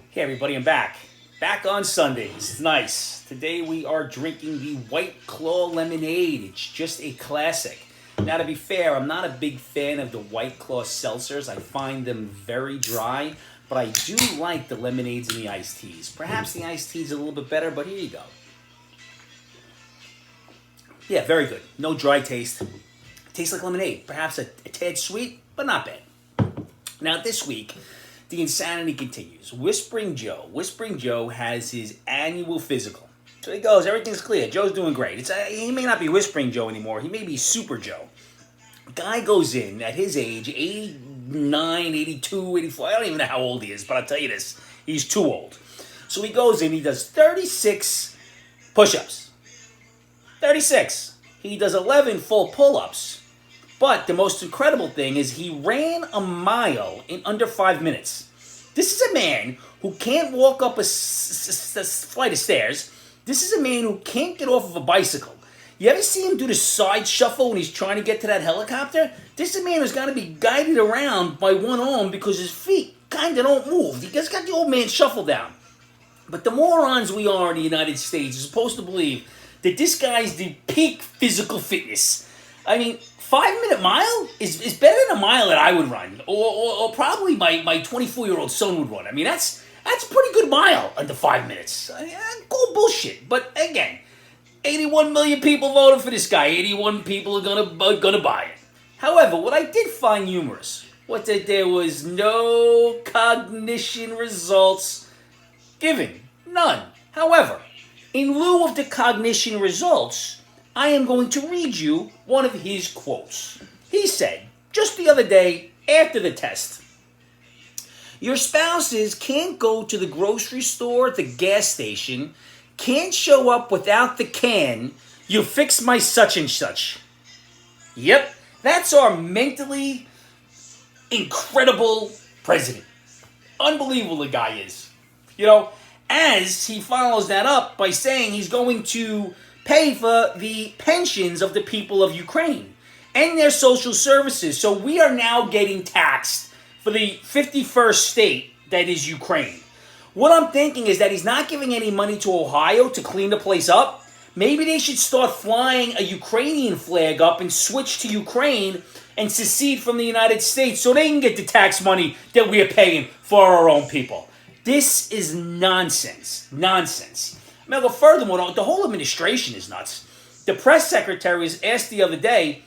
Hey everybody, I'm back. Back on Sundays. It's nice. Today we are drinking the White Claw lemonade. It's just a classic. Now to be fair, I'm not a big fan of the White Claw seltzers. I find them very dry, but I do like the lemonades and the iced teas. Perhaps the iced teas are a little bit better, but here you go. Yeah, very good. No dry taste. Tastes like lemonade. Perhaps a tad sweet, but not bad. Now this week, the insanity continues. Whispering Joe has his annual physical. So he goes, everything's clear. Joe's doing great. He may not be Whispering Joe anymore. He may be Super Joe. Guy goes in at his age, 89, 82, 84. I don't even know how old he is, but I'll tell you this. He's too old. So he goes in, he does 36 push-ups. 36. He does 11 full pull-ups. But the most incredible thing is he ran a mile in under 5 minutes. This is a man who can't walk up a flight of stairs. This is a man who can't get off of a bicycle. You ever see him do the side shuffle when he's trying to get to that helicopter? This is a man who's got to be guided around by one arm because his feet kind of don't move. He just got the old man shuffle down. But the morons we are in the United States are supposed to believe that this guy's the peak physical fitness. I mean, 5-minute mile is better than a mile that I would run, or probably my 24-year-old son would run. I mean, that's a pretty good mile under 5 minutes. Cool bullshit. But again, 81 million people voted for this guy. 81 people are gonna buy it. However, what I did find humorous was that there was no cognition results given. None. However, in lieu of the cognition results, I am going to read you one of his quotes. He said, just the other day, after the test, your spouses can't go to the grocery store, the gas station, can't show up without the can, you fix my such and such. Yep, that's our mentally incredible president. Unbelievable the guy is. You know, as he follows that up by saying he's going to pay for the pensions of the people of Ukraine and their social services. So we are now getting taxed for the 51st state that is Ukraine. What I'm thinking is that he's not giving any money to Ohio to clean the place up. Maybe they should start flying a Ukrainian flag up and switch to Ukraine and secede from the United States so they can get the tax money that we are paying for our own people. This is nonsense. Nonsense. Now, furthermore, the whole administration is nuts. The press secretary was asked the other day,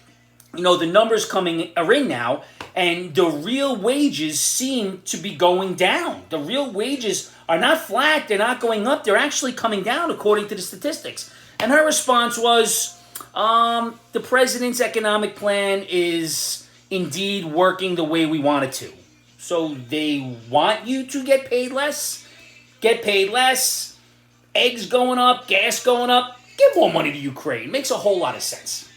the numbers are in now, and the real wages seem to be going down. The real wages are not flat, they're not going up, they're actually coming down according to the statistics. And her response was, the president's economic plan is indeed working the way we want it to. So they want you to get paid less, eggs going up, gas going up, give more money to Ukraine. Makes a whole lot of sense.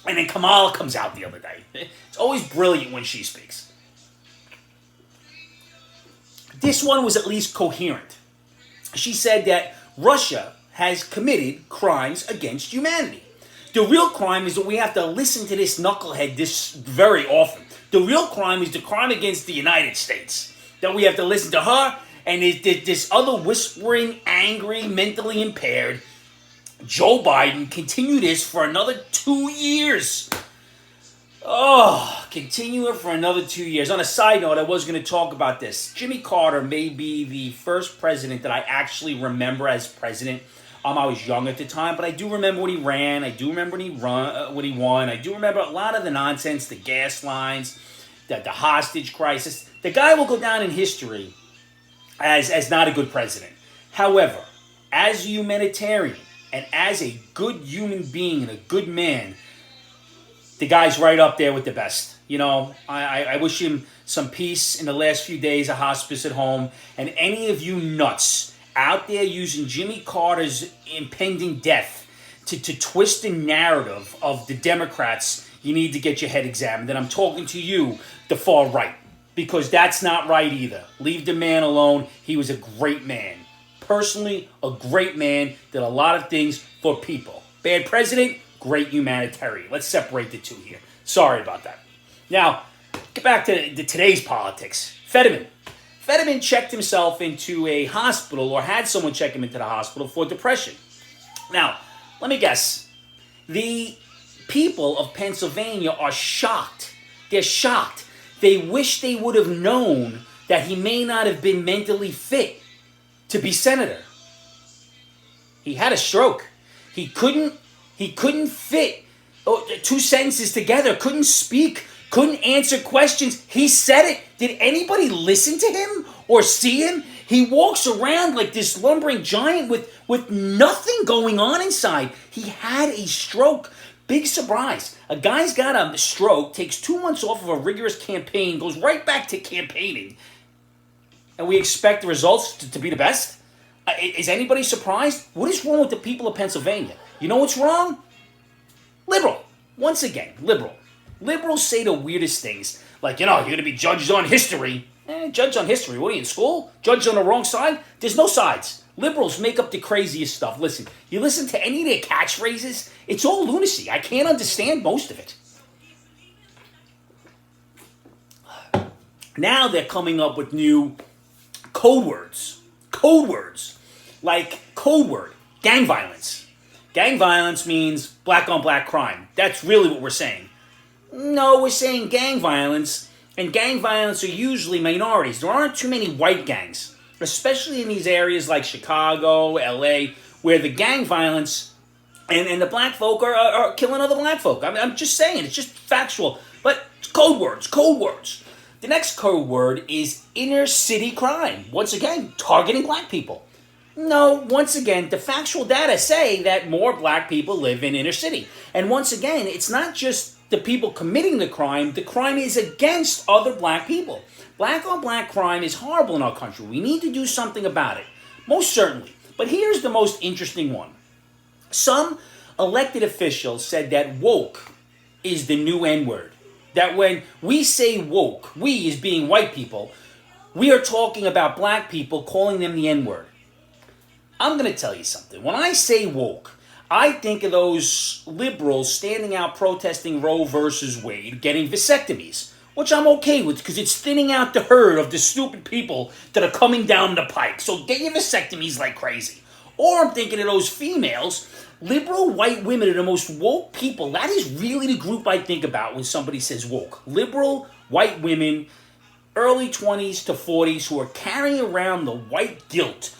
And then Kamala comes out the other day. It's always brilliant when she speaks. This one was at least coherent. She said that Russia has committed crimes against humanity. The real crime is that we have to listen to this knucklehead this very often. The real crime is the crime against the United States. That we have to listen to her and this other whispering, angry, mentally impaired Joe Biden continue this for another 2 years. Continue it for another 2 years. On a side note, I was going to talk about this. Jimmy Carter may be the first president that I actually remember as president. I was young at the time, but I do remember when he ran. I do remember when he won. I do remember a lot of the nonsense, the gas lines, the hostage crisis. The guy will go down in history as not a good president. However, as a humanitarian and as a good human being and a good man, the guy's right up there with the best. I wish him some peace in the last few days of hospice at home. And any of you nuts out there using Jimmy Carter's impending death to twist the narrative of the Democrats, you need to get your head examined. And I'm talking to you, the far right, because that's not right either. Leave the man alone. He was a great man. Personally, a great man, did a lot of things for people. Bad president, great humanitarian. Let's separate the two here. Sorry about that. Now, get back to today's politics. Fetterman. Fetterman checked himself into a hospital, or had someone check him into the hospital for depression. Now, let me guess. The people of Pennsylvania are shocked. They're shocked. They wish they would have known that he may not have been mentally fit to be senator. He had a stroke. He couldn't fit two sentences together, couldn't speak, couldn't answer questions. He said it. Did anybody listen to him or see him? He walks around like this lumbering giant with nothing going on inside. He had a stroke. Big surprise. A guy's got a stroke, takes 2 months off of a rigorous campaign, goes right back to campaigning, and we expect the results to be the best? Is anybody surprised? What is wrong with the people of Pennsylvania? You know what's wrong? Liberal. Once again, liberal. Liberals say the weirdest things. Like, you're going to be judged on history. Judged on history? What are you, in school? Judged on the wrong side? There's no sides. Liberals make up the craziest stuff. Listen, you listen to any of their catchphrases, it's all lunacy. I can't understand most of it. Now they're coming up with new code words. Code words. Like code word, gang violence. Gang violence means black on black crime. That's really what we're saying. No, we're saying gang violence, and gang violence are usually minorities. There aren't too many white gangs, especially in these areas like Chicago, LA, where the gang violence and the black folk are killing other black folk. I'm just saying, it's just factual. But code words, code words. The next code word is inner city crime. Once again, targeting black people. No, once again, the factual data say that more black people live in inner city. And once again, it's not just the people committing the crime is against other black people. Black on black crime is horrible in our country. We need to do something about it. Most certainly. But here's the most interesting one. Some elected officials said that woke is the new N-word. That when we say woke, we as being white people, we are talking about black people, calling them the N-word. I'm going to tell you something. When I say woke, I think of those liberals standing out protesting Roe versus Wade, getting vasectomies, which I'm okay with because it's thinning out the herd of the stupid people that are coming down the pike. So get your vasectomies like crazy. Or I'm thinking of those females. Liberal white women are the most woke people. That is really the group I think about when somebody says woke. Liberal white women, early 20s to 40s, who are carrying around the white guilt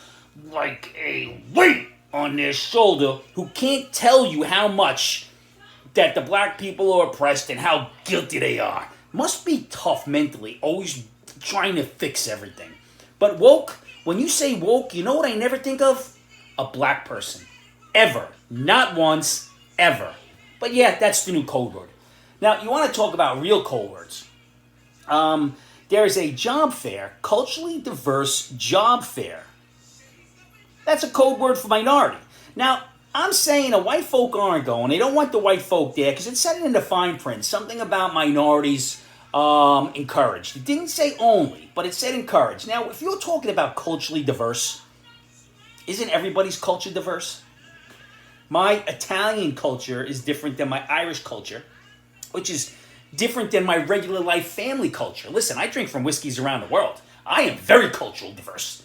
like a weight on their shoulder, who can't tell you how much that the black people are oppressed and how guilty they are. Must be tough mentally, always trying to fix everything. But woke, when you say woke, you know what I never think of? A black person. Ever. Not once. Ever. But yeah, that's the new code word. Now, you want to talk about real code words. There is a job fair, culturally diverse job fair. That's a code word for minority. Now, I'm saying the white folk aren't going. They don't want the white folk there because it said in the fine print something about minorities encouraged. It didn't say only, but it said encouraged. Now, if you're talking about culturally diverse, isn't everybody's culture diverse? My Italian culture is different than my Irish culture, which is different than my regular life family culture. Listen, I drink from whiskeys around the world. I am very culturally diverse.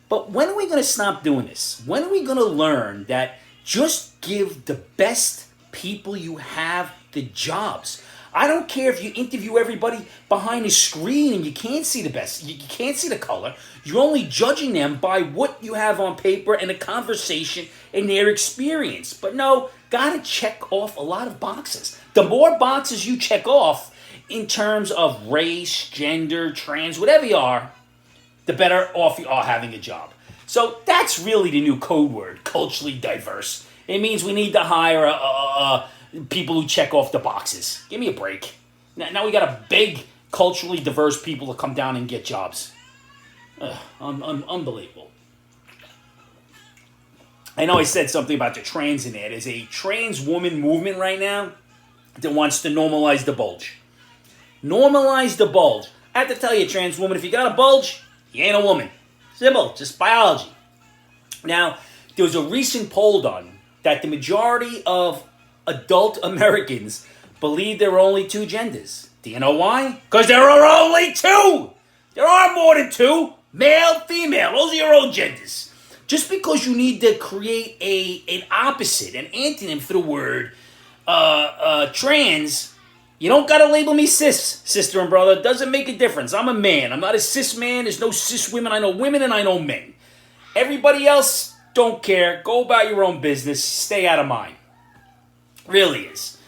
But when are we going to stop doing this? When are we going to learn that just give the best people you have the jobs? I don't care if you interview everybody behind a screen and you can't see the best. You can't see the color. You're only judging them by what you have on paper and a conversation and their experience. But no, got to check off a lot of boxes. The more boxes you check off in terms of race, gender, trans, whatever you are, the better off you are having a job. So that's really the new code word, culturally diverse. It means we need to hire people who check off the boxes. Give me a break. Now we got to beg culturally diverse people to come down and get jobs. Unbelievable. I know I said something about the trans in there. There's a trans woman movement right now that wants to normalize the bulge. Normalize the bulge. I have to tell you, trans woman, if you got a bulge, you ain't a woman. Simple, just biology. Now, there was a recent poll done that the majority of adult Americans believe there are only two genders. Do you know why? Because there are only two! There are more than two. Male, female. Those are your own genders. Just because you need to create an opposite, an antonym for the word trans, you don't gotta label me cis, sister and brother. It doesn't make a difference. I'm a man. I'm not a cis man. There's no cis women. I know women and I know men. Everybody else, don't care. Go about your own business. Stay out of mine. Really is.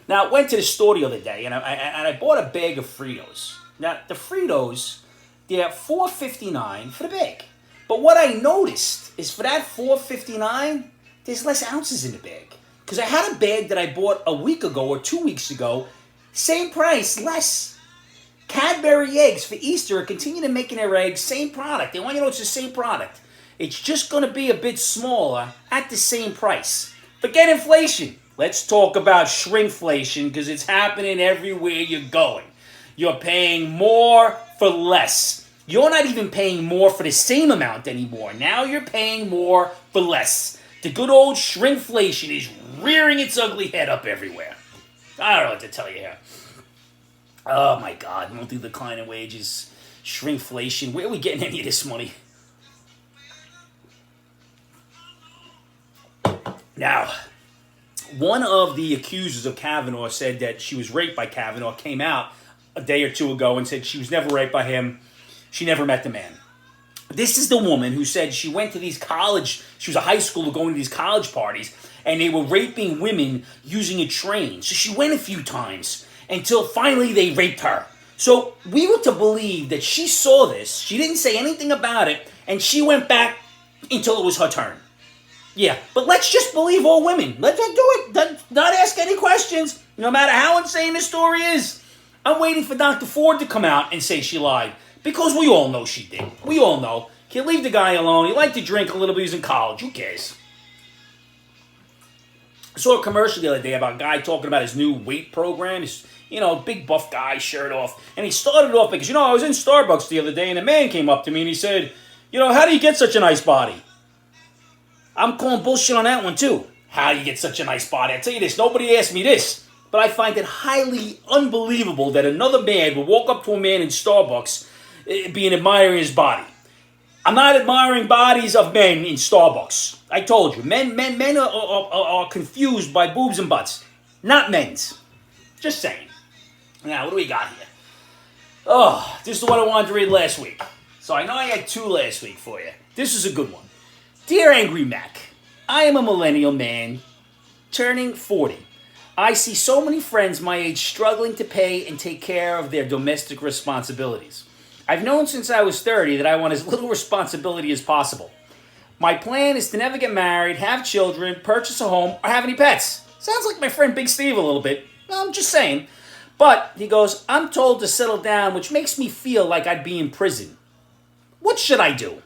Now, I went to the store the other day and I bought a bag of Fritos. Now, the Fritos, they're $4.59 for the bag. But what I noticed is for that $4.59, there's less ounces in the bag. Because I had a bag that I bought a week ago or 2 weeks ago, same price, less. Cadbury eggs for Easter are continuing making their eggs, same product. They want you to know it's the same product. It's just going to be a bit smaller at the same price. Forget inflation. Let's talk about shrinkflation because it's happening everywhere you're going. You're paying more for less. You're not even paying more for the same amount anymore. Now you're paying more for less. The good old shrinkflation is rearing its ugly head up everywhere. I don't know what to tell you here. Oh my God, monthly decline in wages, shrinkflation. Where are we getting any of this money? Now, one of the accusers of Kavanaugh said that she was raped by Kavanaugh, came out a day or two ago and said she was never raped by him. She never met the man. This is the woman who said she went to these she was a high schooler going to these college parties, and they were raping women using a train. So she went a few times until finally they raped her. So we were to believe that she saw this, she didn't say anything about it, and she went back until it was her turn. Yeah, but let's just believe all women. Let's do it. Not ask any questions, no matter how insane the story is. I'm waiting for Dr. Ford to come out and say she lied. Because we all know she did. We all know. Can't leave the guy alone. He liked to drink a little bit. He's in college. Who cares? I saw a commercial the other day about a guy talking about his new weight program. His, big buff guy, shirt off. And he started off because, I was in Starbucks the other day and a man came up to me and he said, how do you get such a nice body? I'm calling bullshit on that one too. How do you get such a nice body? I'll tell you this, nobody asked me this, but I find it highly unbelievable that another man would walk up to a man in Starbucks being admiring his body. I'm not admiring bodies of men in Starbucks. I told you, men are confused by boobs and butts, not men's. Just saying. Now, what do we got here? Oh, this is the one I wanted to read last week. So I know I had two last week for you. This is a good one. Dear Angry Mac, I am a millennial man turning 40. I see so many friends my age struggling to pay and take care of their domestic responsibilities. I've known since I was 30 that I want as little responsibility as possible. My plan is to never get married, have children, purchase a home, or have any pets. Sounds like my friend Big Steve a little bit. Well, I'm just saying. But, he goes, I'm told to settle down, which makes me feel like I'd be in prison. What should I do?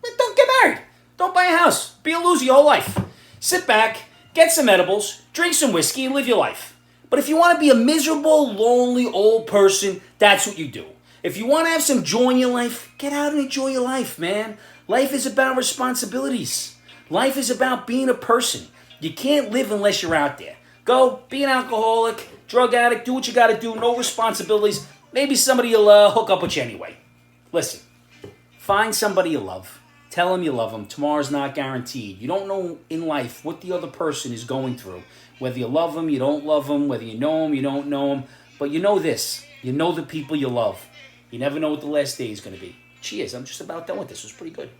Well, don't get married. Don't buy a house. Be a loser your whole life. Sit back, get some edibles, drink some whiskey, and live your life. But if you want to be a miserable, lonely, old person, that's what you do. If you want to have some joy in your life, get out and enjoy your life, man. Life is about responsibilities. Life is about being a person. You can't live unless you're out there. Go, be an alcoholic, drug addict, do what you got to do, no responsibilities. Maybe somebody will hook up with you anyway. Listen, find somebody you love. Tell them you love them. Tomorrow's not guaranteed. You don't know in life what the other person is going through. Whether you love them, you don't love them. Whether you know them, you don't know them. But you know this. You know the people you love. You never know what the last day is going to be. Cheers. I'm just about done with this. It was pretty good.